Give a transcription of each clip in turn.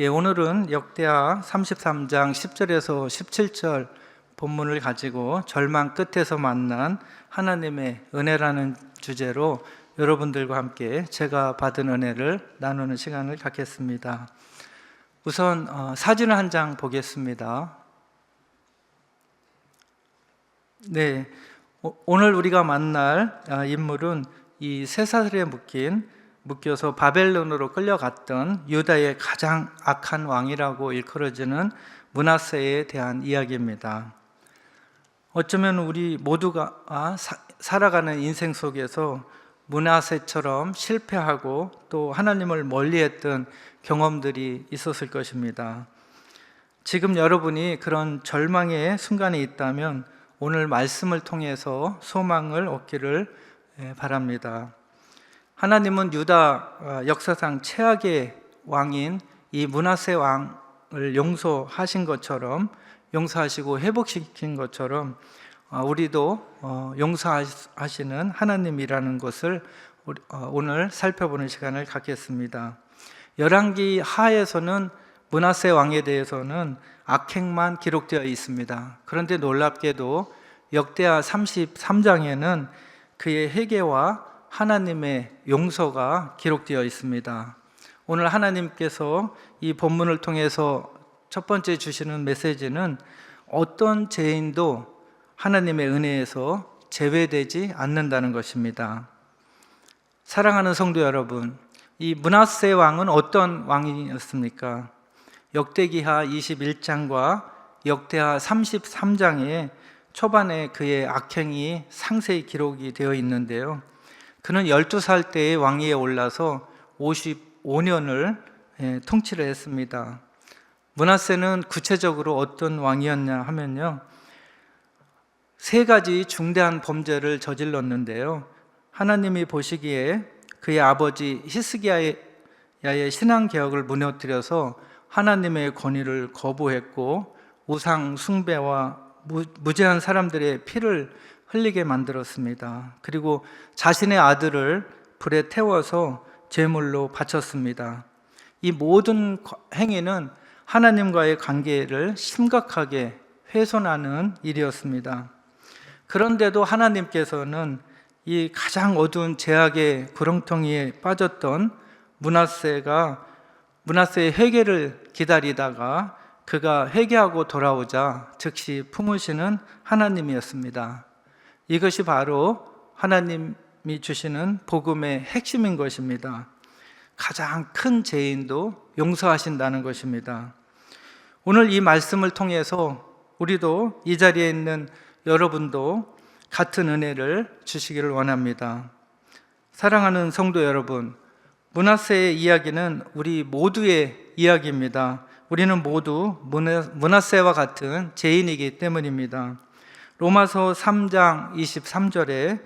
오늘은 역대하 33장 10절에서 17절 본문을 가지고 절망 끝에서 만난 하나님의 은혜라는 주제로 여러분들과 함께 제가 받은 은혜를 나누는 시간을 갖겠습니다. 우선 사진을 한 장 보겠습니다. 오늘 우리가 만날 인물은 이 쇠사슬에 묶여서 바벨론으로 끌려갔던 유다의 가장 악한 왕이라고 일컬어지는 므낫세에 대한 이야기입니다. 어쩌면 우리 모두가 살아가는 인생 속에서 므낫세처럼 실패하고 또 하나님을 멀리했던 경험들이 있었을 것입니다. 지금 여러분이 그런 절망의 순간에 있다면 오늘 말씀을 통해서 소망을 얻기를 바랍니다. 하나님은 유다 역사상 최악의 왕인 이 므낫세 왕을 용서하신 것처럼, 용서하시고 회복시킨 것처럼 우리도 용서하시는 하나님이라는 것을 오늘 살펴보는 시간을 갖겠습니다. 열왕기 하에서는 므낫세 왕에 대해서는 악행만 기록되어 있습니다. 그런데 놀랍게도 역대하 33장에는 그의 회개와 하나님의 용서가 기록되어 있습니다. 오늘 하나님께서 이 본문을 통해서 첫 번째 주시는 메시지는 어떤 죄인도 하나님의 은혜에서 제외되지 않는다는 것입니다. 사랑하는 성도 여러분, 이 므낫세 왕은 어떤 왕이었습니까? 역대기하 21장과 역대하 33장에 초반에 그의 악행이 상세히 기록이 되어 있는데요, 그는 12살 때에 왕위에 올라서 55년을 통치를 했습니다. 므낫세는 구체적으로 어떤 왕이었냐 하면요, 세 가지 중대한 범죄를 저질렀는데요, 하나님이 보시기에 그의 아버지 히스기야의 신앙개혁을 무너뜨려서 하나님의 권위를 거부했고 우상 숭배와 무죄한 사람들의 피를 흘리게 만들었습니다. 그리고 자신의 아들을 불에 태워서 제물로 바쳤습니다. 이 모든 행위는 하나님과의 관계를 심각하게 훼손하는 일이었습니다. 그런데도 하나님께서는 이 가장 어두운 죄악의 구렁텅이에 빠졌던 므낫세의 회개를 기다리다가 그가 회개하고 돌아오자 즉시 품으시는 하나님이었습니다. 이것이 바로 하나님이 주시는 복음의 핵심인 것입니다. 가장 큰 죄인도 용서하신다는 것입니다. 오늘 이 말씀을 통해서 우리도 이 자리에 있는 여러분도 같은 은혜를 주시기를 원합니다. 사랑하는 성도 여러분, 므낫세의 이야기는 우리 모두의 이야기입니다. 우리는 모두 므낫세와 같은 죄인이기 때문입니다. 로마서 3장 23절에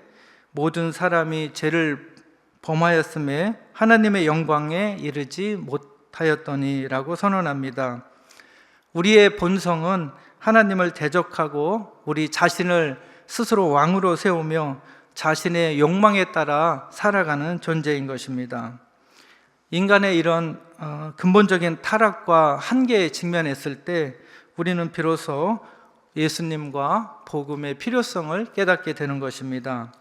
모든 사람이 죄를 범하였음에 하나님의 영광에 이르지 못하였더니라고 선언합니다. 우리의 본성은 하나님을 대적하고 우리 자신을 스스로 왕으로 세우며 자신의 욕망에 따라 살아가는 존재인 것입니다. 인간의 이런 근본적인 타락과 한계에 직면했을 때 우리는 비로소 예수님과 복음의 필요성을 깨닫게 되는 것입니다.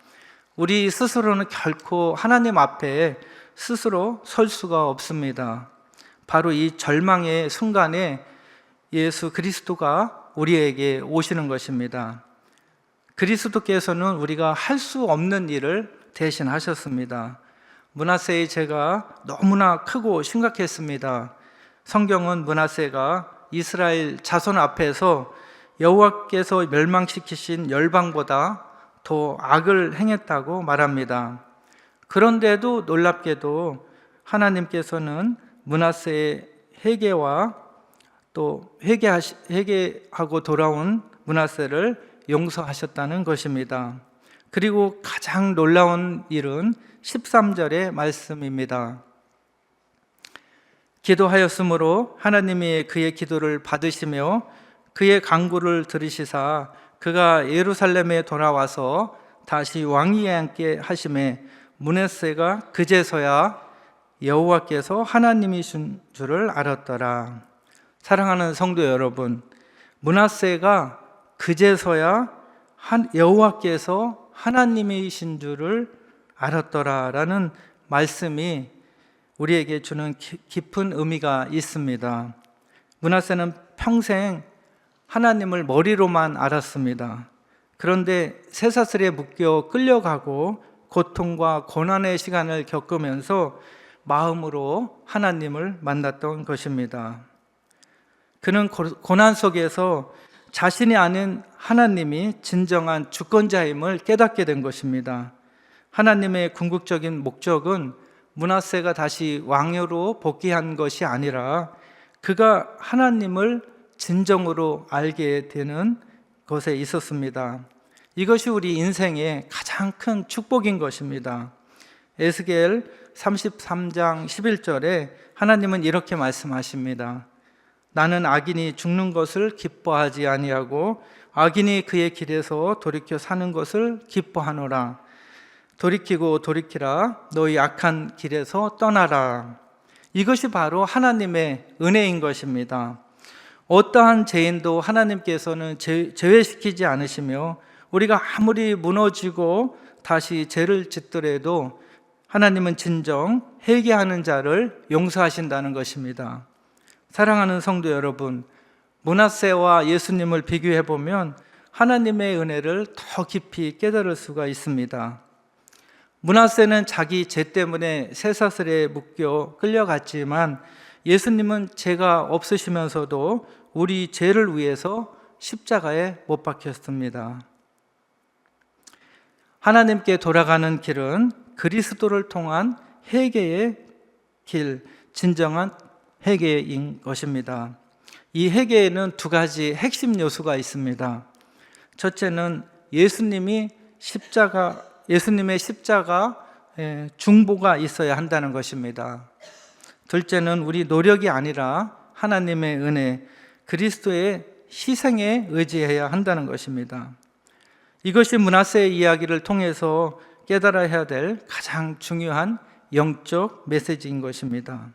우리 스스로는 결코 하나님 앞에 스스로 설 수가 없습니다. 바로 이 절망의 순간에 예수 그리스도가 우리에게 오시는 것입니다. 그리스도께서는 우리가 할 수 없는 일을 대신하셨습니다. 므낫세의 죄가 너무나 크고 심각했습니다. 성경은 므낫세가 이스라엘 자손 앞에서 여호와께서 멸망시키신 열방보다 더 악을 행했다고 말합니다. 그런데도 놀랍게도 하나님께서는 므낫세의 회개와 또 회개하고 돌아온 므낫세를 용서하셨다는 것입니다. 그리고 가장 놀라운 일은 13절의 말씀입니다. 기도하였으므로 하나님이 그의 기도를 받으시며 그의 간구를 들으시사 그가 예루살렘에 돌아와서 다시 왕위에 앉게 하심에 므낫세가 그제서야 여호와께서 하나님이신 줄을 알았더라. 사랑하는 성도 여러분, 므낫세가 그제서야 여호와께서 하나님이신 줄을 알았더라라는 말씀이 우리에게 주는 깊은 의미가 있습니다. 므낫세는 평생 하나님을 머리로만 알았습니다. 그런데 쇠사슬에 묶여 끌려가고 고통과 고난의 시간을 겪으면서 마음으로 하나님을 만났던 것입니다. 그는 고난 속에서 자신이 아는 하나님이 진정한 주권자임을 깨닫게 된 것입니다. 하나님의 궁극적인 목적은 므낫세가 다시 왕으로 복귀한 것이 아니라 그가 하나님을 진정으로 알게 되는 것에 있었습니다. 이것이 우리 인생의 가장 큰 축복인 것입니다. 에스겔 33장 11절에 하나님은 이렇게 말씀하십니다. 나는 악인이 죽는 것을 기뻐하지 아니하고 악인이 그의 길에서 돌이켜 사는 것을 기뻐하노라. 돌이키고 돌이키라. 너희 악한 길에서 떠나라. 이것이 바로 하나님의 은혜인 것입니다. 어떠한 죄인도 하나님께서는 제외시키지 않으시며 우리가 아무리 무너지고 다시 죄를 짓더라도 하나님은 진정 회개하는 자를 용서하신다는 것입니다. 사랑하는 성도 여러분, 므낫세와 예수님을 비교해 보면 하나님의 은혜를 더 깊이 깨달을 수가 있습니다. 므낫세는 자기 죄 때문에 쇠사슬에 묶여 끌려갔지만 예수님은 죄가 없으시면서도 우리 죄를 위해서 십자가에 못 박혔습니다. 하나님께 돌아가는 길은 그리스도를 통한 회개의 길, 진정한 회개인 것입니다. 이 회개에는 두 가지 핵심 요소가 있습니다. 첫째는 예수님의 십자가 중보가 있어야 한다는 것입니다. 둘째는 우리 노력이 아니라 하나님의 은혜, 그리스도의 희생에 의지해야 한다는 것입니다. 이것이 므낫세의 이야기를 통해서 깨달아야 될 가장 중요한 영적 메시지인 것입니다.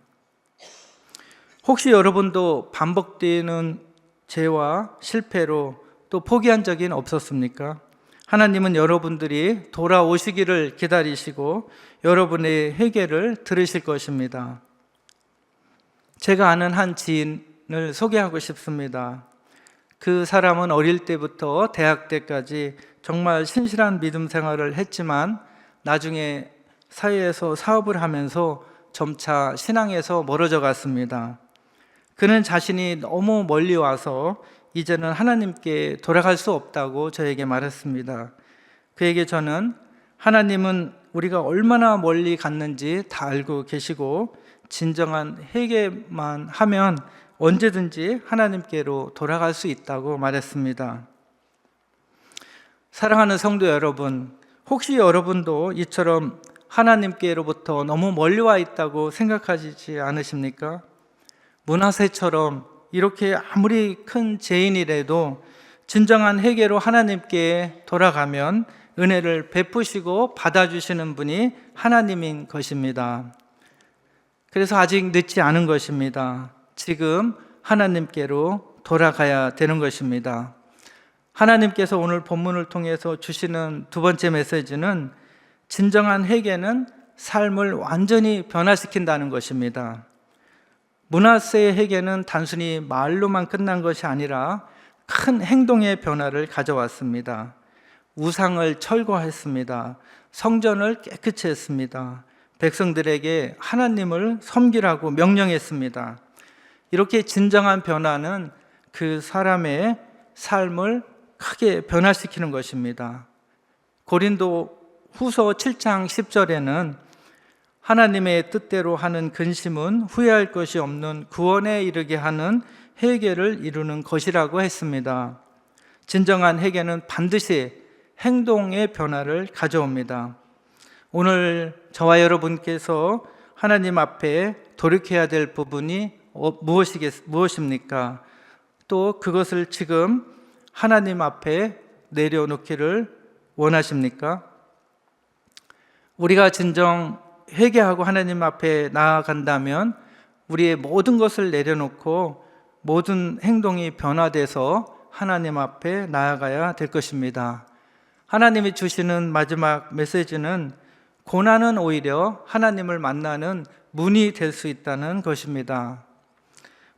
혹시 여러분도 반복되는 죄와 실패로 또 포기한 적이 없었습니까? 하나님은 여러분들이 돌아오시기를 기다리시고 여러분의 회개를 들으실 것입니다. 제가 아는 한 지인을 소개하고 싶습니다. 그 사람은 어릴 때부터 대학 때까지 정말 신실한 믿음 생활을 했지만 나중에 사회에서 사업을 하면서 점차 신앙에서 멀어져 갔습니다. 그는 자신이 너무 멀리 와서 이제는 하나님께 돌아갈 수 없다고 저에게 말했습니다. 그에게 저는 하나님은 우리가 얼마나 멀리 갔는지 다 알고 계시고 진정한 회개만 하면 언제든지 하나님께로 돌아갈 수 있다고 말했습니다. 사랑하는 성도 여러분, 혹시 여러분도 이처럼 하나님께로부터 너무 멀리 와 있다고 생각하시지 않으십니까? 므낫세처럼 이렇게 아무리 큰 죄인이라도 진정한 회개로 하나님께 돌아가면 은혜를 베푸시고 받아주시는 분이 하나님인 것입니다. 그래서 아직 늦지 않은 것입니다. 지금 하나님께로 돌아가야 되는 것입니다. 하나님께서 오늘 본문을 통해서 주시는 두 번째 메시지는 진정한 회개는 삶을 완전히 변화시킨다는 것입니다. 므낫세의 회개는 단순히 말로만 끝난 것이 아니라 큰 행동의 변화를 가져왔습니다. 우상을 철거했습니다. 성전을 깨끗이 했습니다. 백성들에게 하나님을 섬기라고 명령했습니다. 이렇게 진정한 변화는 그 사람의 삶을 크게 변화시키는 것입니다. 고린도 후서 7장 10절에는 하나님의 뜻대로 하는 근심은 후회할 것이 없는 구원에 이르게 하는 회개를 이루는 것이라고 했습니다. 진정한 회개는 반드시 행동의 변화를 가져옵니다. 오늘 저와 여러분께서 하나님 앞에 돌이켜야 될 부분이 무엇입니까? 또 그것을 지금 하나님 앞에 내려놓기를 원하십니까? 우리가 진정 회개하고 하나님 앞에 나아간다면 우리의 모든 것을 내려놓고 모든 행동이 변화돼서 하나님 앞에 나아가야 될 것입니다. 하나님이 주시는 마지막 메시지는 고난은 오히려 하나님을 만나는 문이 될 수 있다는 것입니다.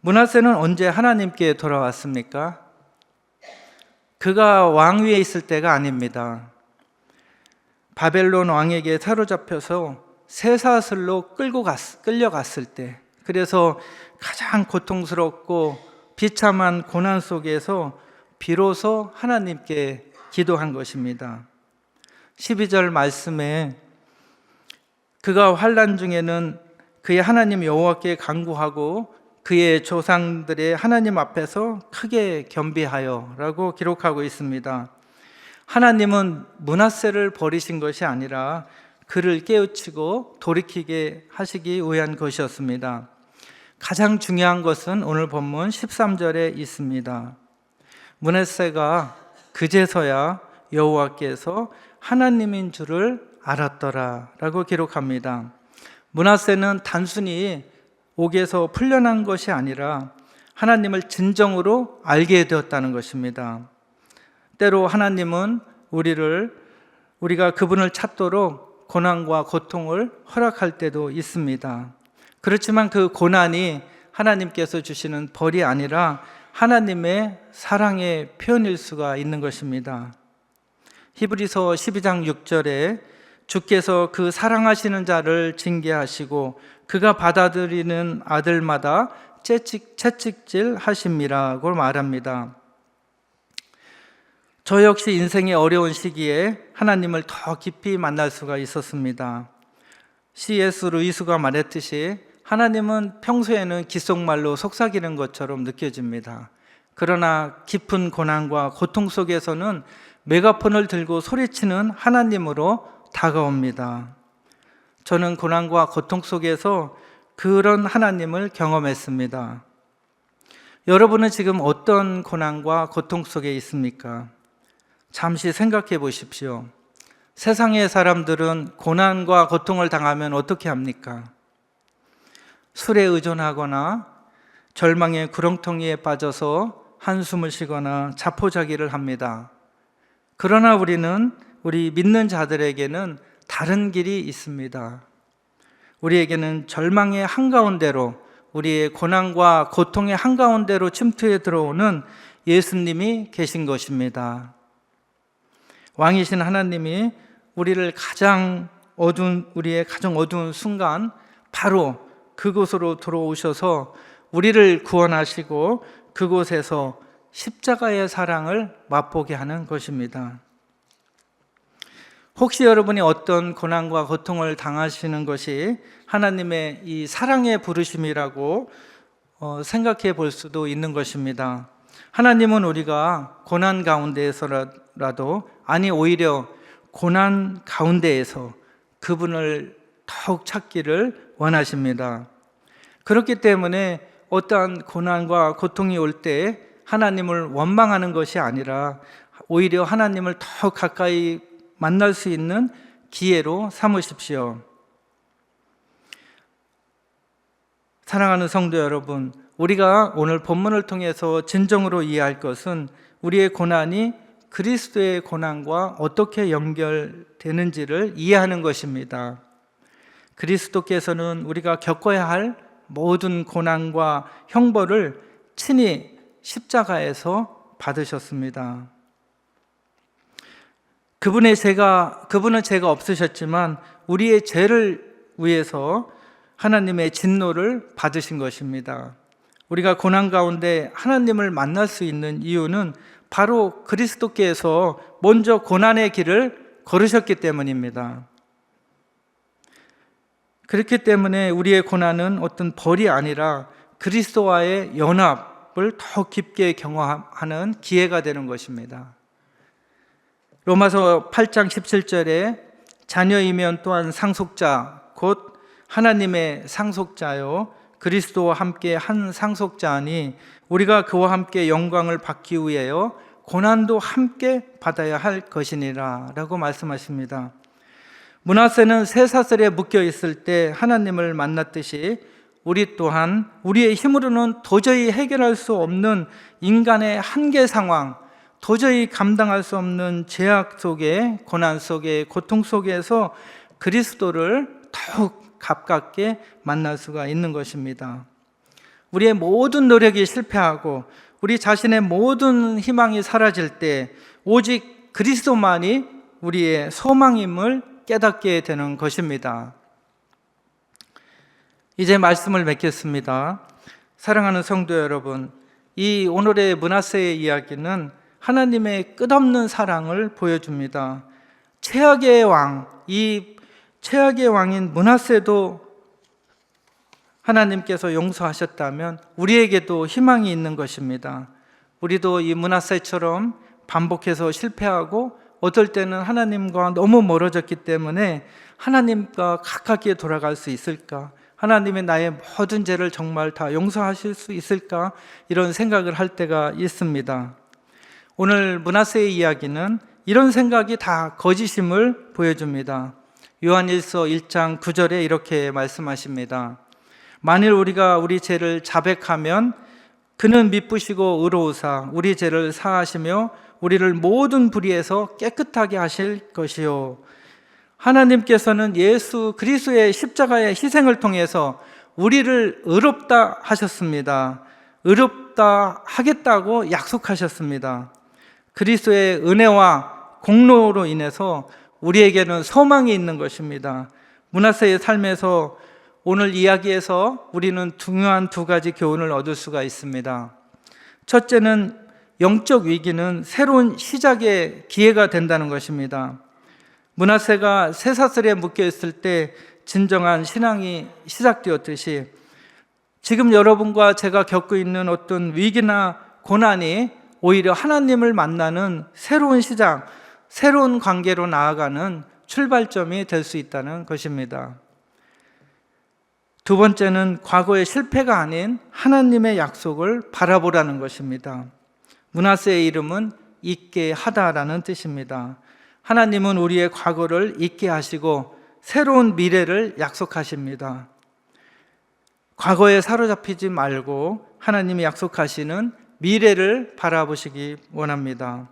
므낫세는 언제 하나님께 돌아왔습니까? 그가 왕위에 있을 때가 아닙니다. 바벨론 왕에게 사로잡혀서 쇠사슬로 끌려갔을 때, 그래서 가장 고통스럽고 비참한 고난 속에서 비로소 하나님께 기도한 것입니다. 12절 말씀에 그가 환난 중에는 그의 하나님 여호와께 간구하고 그의 조상들의 하나님 앞에서 크게 겸비하여 라고 기록하고 있습니다. 하나님은 므낫세를 버리신 것이 아니라 그를 깨우치고 돌이키게 하시기 위한 것이었습니다. 가장 중요한 것은 오늘 본문 13절에 있습니다. 므낫세가 그제서야 여호와께서 하나님인 줄을 알았더라 라고 기록합니다. 므낫세는 단순히 옥에서 풀려난 것이 아니라 하나님을 진정으로 알게 되었다는 것입니다. 때로 하나님은 우리가 그분을 찾도록 고난과 고통을 허락할 때도 있습니다. 그렇지만 그 고난이 하나님께서 주시는 벌이 아니라 하나님의 사랑의 표현일 수가 있는 것입니다. 히브리서 12장 6절에 주께서 그 사랑하시는 자를 징계하시고 그가 받아들이는 아들마다 채찍질 하심이라고 말합니다. 저 역시 인생의 어려운 시기에 하나님을 더 깊이 만날 수가 있었습니다. C.S. 루이스가 말했듯이 하나님은 평소에는 귓속말로 속삭이는 것처럼 느껴집니다. 그러나 깊은 고난과 고통 속에서는 메가폰을 들고 소리치는 하나님으로 다가옵니다. 저는 고난과 고통 속에서 그런 하나님을 경험했습니다. 여러분은 지금 어떤 고난과 고통 속에 있습니까? 잠시 생각해 보십시오. 세상의 사람들은 고난과 고통을 당하면 어떻게 합니까? 술에 의존하거나 절망의 구렁텅이에 빠져서 한숨을 쉬거나 자포자기를 합니다. 그러나 우리 믿는 자들에게는 다른 길이 있습니다. 우리에게는 절망의 한가운데로, 우리의 고난과 고통의 한가운데로 침투해 들어오는 예수님이 계신 것입니다. 왕이신 하나님이 우리의 가장 어두운 순간 바로 그곳으로 들어오셔서 우리를 구원하시고 그곳에서 십자가의 사랑을 맛보게 하는 것입니다. 혹시 여러분이 어떤 고난과 고통을 당하시는 것이 하나님의 이 사랑의 부르심이라고 생각해 볼 수도 있는 것입니다. 하나님은 우리가 고난 가운데에서라도, 아니 오히려 고난 가운데에서 그분을 더욱 찾기를 원하십니다. 그렇기 때문에 어떠한 고난과 고통이 올 때 하나님을 원망하는 것이 아니라 오히려 하나님을 더 가까이 만날 수 있는 기회로 삼으십시오. 사랑하는 성도 여러분, 우리가 오늘 본문을 통해서 진정으로 이해할 것은 우리의 고난이 그리스도의 고난과 어떻게 연결되는지를 이해하는 것입니다. 그리스도께서는 우리가 겪어야 할 모든 고난과 형벌을 친히 십자가에서 받으셨습니다. 그분은 죄가 없으셨지만 우리의 죄를 위해서 하나님의 진노를 받으신 것입니다. 우리가 고난 가운데 하나님을 만날 수 있는 이유는 바로 그리스도께서 먼저 고난의 길을 걸으셨기 때문입니다. 그렇기 때문에 우리의 고난은 어떤 벌이 아니라 그리스도와의 연합을 더 깊게 경험하는 기회가 되는 것입니다. 로마서 8장 17절에 자녀이면 또한 상속자, 곧 하나님의 상속자요 그리스도와 함께 한 상속자니 우리가 그와 함께 영광을 받기 위하여 고난도 함께 받아야 할 것이니라 라고 말씀하십니다. 므낫세는 쇠사슬에 묶여 있을 때 하나님을 만났듯이 우리 또한 우리의 힘으로는 도저히 해결할 수 없는 인간의 한계 상황, 도저히 감당할 수 없는 죄악 속에, 고난 속에, 고통 속에서 그리스도를 더욱 가깝게 만날 수가 있는 것입니다. 우리의 모든 노력이 실패하고 우리 자신의 모든 희망이 사라질 때 오직 그리스도만이 우리의 소망임을 깨닫게 되는 것입니다. 이제 말씀을 맺겠습니다. 사랑하는 성도 여러분, 이 오늘의 므낫세의 이야기는 하나님의 끝없는 사랑을 보여줍니다. 최악의 왕, 이 최악의 왕인 므낫세도 하나님께서 용서하셨다면 우리에게도 희망이 있는 것입니다. 우리도 이 므낫세처럼 반복해서 실패하고 어떨 때는 하나님과 너무 멀어졌기 때문에 하나님과 가깝게 돌아갈 수 있을까? 하나님의 나의 모든 죄를 정말 다 용서하실 수 있을까? 이런 생각을 할 때가 있습니다. 오늘 므낫세의 이야기는 이런 생각이 다 거짓임을 보여줍니다. 요한일서 1장 9절에 이렇게 말씀하십니다. 만일 우리가 우리 죄를 자백하면 그는 미쁘시고 의로우사 우리 죄를 사하시며 우리를 모든 불의에서 깨끗하게 하실 것이요. 하나님께서는 예수 그리스도의 십자가의 희생을 통해서 우리를 의롭다 하셨습니다. 의롭다 하겠다고 약속하셨습니다. 그리스도의 은혜와 공로로 인해서 우리에게는 소망이 있는 것입니다. 므낫세의 삶에서 오늘 이야기에서 우리는 중요한 두 가지 교훈을 얻을 수가 있습니다. 첫째는 영적 위기는 새로운 시작의 기회가 된다는 것입니다. 므낫세가 쇠사슬에 묶여 있을 때 진정한 신앙이 시작되었듯이 지금 여러분과 제가 겪고 있는 어떤 위기나 고난이 오히려 하나님을 만나는 새로운 시작, 새로운 관계로 나아가는 출발점이 될 수 있다는 것입니다. 두 번째는 과거의 실패가 아닌 하나님의 약속을 바라보라는 것입니다. 므낫세의 이름은 잊게 하다라는 뜻입니다. 하나님은 우리의 과거를 잊게 하시고 새로운 미래를 약속하십니다. 과거에 사로잡히지 말고 하나님이 약속하시는 미래를 바라보시기 원합니다.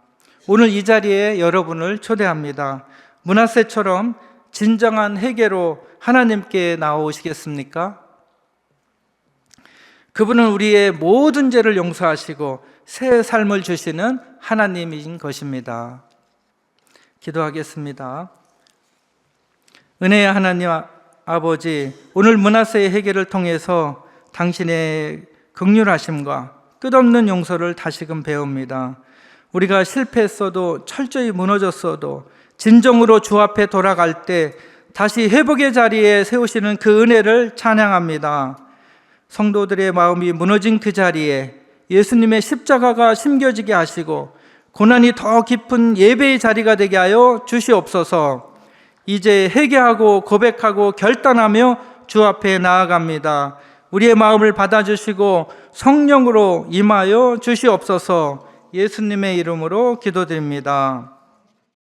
오늘 이 자리에 여러분을 초대합니다. 므낫세처럼 진정한 회개로 하나님께 나오시겠습니까? 그분은 우리의 모든 죄를 용서하시고 새 삶을 주시는 하나님인 것입니다. 기도하겠습니다. 은혜의 하나님 아버지, 오늘 므낫세의 회개를 통해서 당신의 긍휼하심과 끝없는 용서를 다시금 배웁니다. 우리가 실패했어도 철저히 무너졌어도 진정으로 주 앞에 돌아갈 때 다시 회복의 자리에 세우시는 그 은혜를 찬양합니다. 성도들의 마음이 무너진 그 자리에 예수님의 십자가가 심겨지게 하시고 고난이 더 깊은 예배의 자리가 되게 하여 주시옵소서. 이제 회개하고 고백하고 결단하며 주 앞에 나아갑니다. 우리의 마음을 받아주시고 성령으로 임하여 주시옵소서. 예수님의 이름으로 기도드립니다.